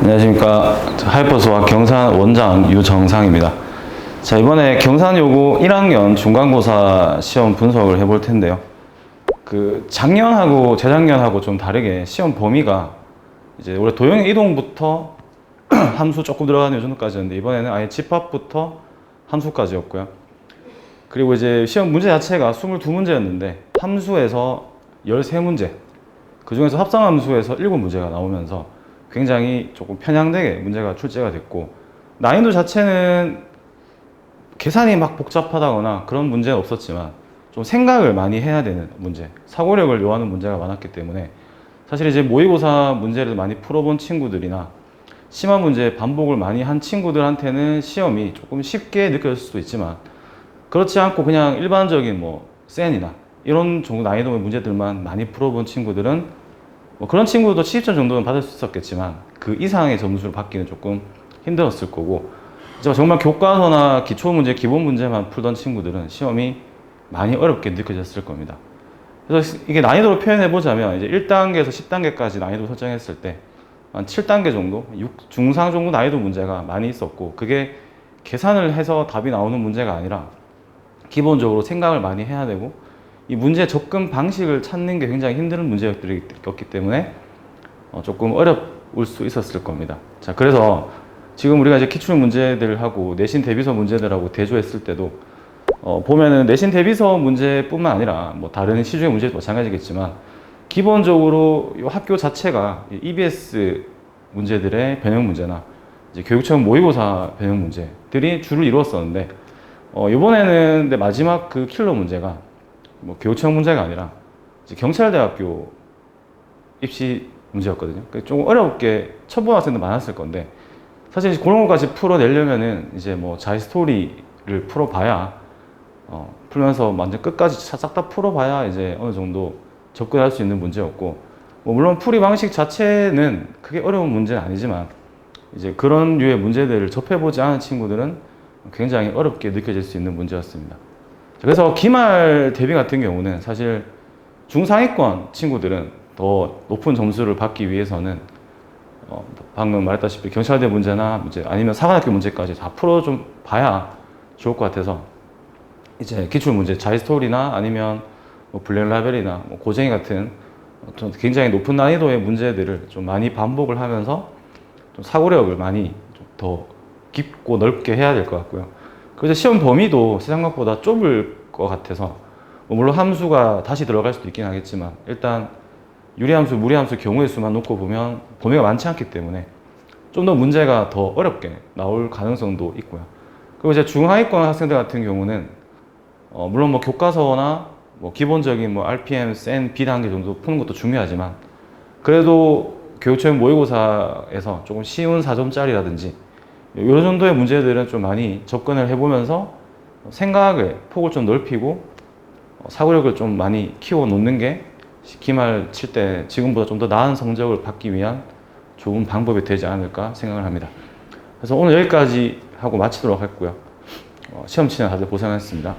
안녕하십니까. 하이퍼스와 경산 원장 유정상입니다. 자, 이번에 경산여고 1학년 중간고사 시험 분석을 해볼 텐데요. 작년하고 재작년하고 좀 다르게 시험 범위가 이제 원래 도형 이동부터 함수 조금 들어가는 요정도까지였는데, 이번에는 아예 집합부터 함수까지였고요. 그리고 이제 시험 문제 자체가 22문제였는데 함수에서 13문제, 그 중에서 합성함수에서 7문제가 나오면서 굉장히 조금 편향되게 문제가 출제가 됐고, 난이도 자체는 계산이 막 복잡하다거나 그런 문제는 없었지만 좀 생각을 많이 해야 되는 문제, 사고력을 요하는 문제가 많았기 때문에 사실 이제 모의고사 문제를 많이 풀어본 친구들이나 심한 문제 반복을 많이 한 친구들한테는 시험이 조금 쉽게 느껴질 수도 있지만, 그렇지 않고 그냥 일반적인 센이나 이런 정도 난이도의 문제들만 많이 풀어본 친구들은 그런 친구도 70점 정도는 받을 수 있었겠지만 그 이상의 점수를 받기는 조금 힘들었을 거고, 정말 교과서나 기초문제, 기본 문제만 풀던 친구들은 시험이 많이 어렵게 느껴졌을 겁니다. 그래서 이게 난이도로 표현해보자면 이제 1단계에서 10단계까지 난이도 설정했을 때 한 7단계 정도, 중상 정도 난이도 문제가 많이 있었고, 그게 계산을 해서 답이 나오는 문제가 아니라 기본적으로 생각을 많이 해야 되고 이 문제 접근 방식을 찾는 게 굉장히 힘든 문제였기 때문에 조금 어려울 수 있었을 겁니다. 자, 그래서 지금 우리가 이제 기출 문제들하고 내신 대비서 문제들하고 대조했을 때도 보면은 내신 대비서 문제뿐만 아니라 다른 시중의 문제도 마찬가지겠지만 기본적으로 이 학교 자체가 EBS 문제들의 변형 문제나 이제 교육청 모의고사 변형 문제들이 주를 이루었었는데, 이번에는 근데 마지막 그 킬러 문제가 교육청 문제가 아니라 이제 경찰대학교 입시 문제였거든요. 좀 어렵게 쳐본 학생도 많았을 건데, 사실 그런 것까지 풀어내려면은 이제 자이 스토리를 풀어봐야 풀면서 완전 끝까지 싹 다 풀어봐야 이제 어느 정도 접근할 수 있는 문제였고, 물론 풀이 방식 자체는 크게 어려운 문제는 아니지만 이제 그런 류의 문제들을 접해보지 않은 친구들은 굉장히 어렵게 느껴질 수 있는 문제였습니다. 그래서 기말 대비 같은 경우는 사실 중상위권 친구들은 더 높은 점수를 받기 위해서는 방금 말했다시피 경찰대 문제나 아니면 사관학교 문제까지 다 풀어 좀 봐야 좋을 것 같아서 이제 기출 문제, 자이스토리나 아니면 블랙라벨이나 고쟁이 같은 굉장히 높은 난이도의 문제들을 좀 많이 반복을 하면서 좀 사고력을 많이 좀 더 깊고 넓게 해야 될 것 같고요. 그래서 시험 범위도 생각보다 좁을 것 같아서, 물론 함수가 다시 들어갈 수도 있긴 하겠지만 일단 유리함수, 무리함수 경우의 수만 놓고 보면 범위가 많지 않기 때문에 좀 더 문제가 더 어렵게 나올 가능성도 있고요. 그리고 이제 중하위권 학생들 같은 경우는 물론 교과서나 기본적인 RPM, 센, B단계 정도 푸는 것도 중요하지만 그래도 교육청 모의고사에서 조금 쉬운 4점짜리라든지 이런 정도의 문제들은 좀 많이 접근을 해보면서 생각의 폭을 좀 넓히고 사고력을 좀 많이 키워 놓는 게 기말 칠 때 지금보다 좀 더 나은 성적을 받기 위한 좋은 방법이 되지 않을까 생각을 합니다. 그래서 오늘 여기까지 하고 마치도록 하고요. 시험 치는 다들 고생하셨습니다.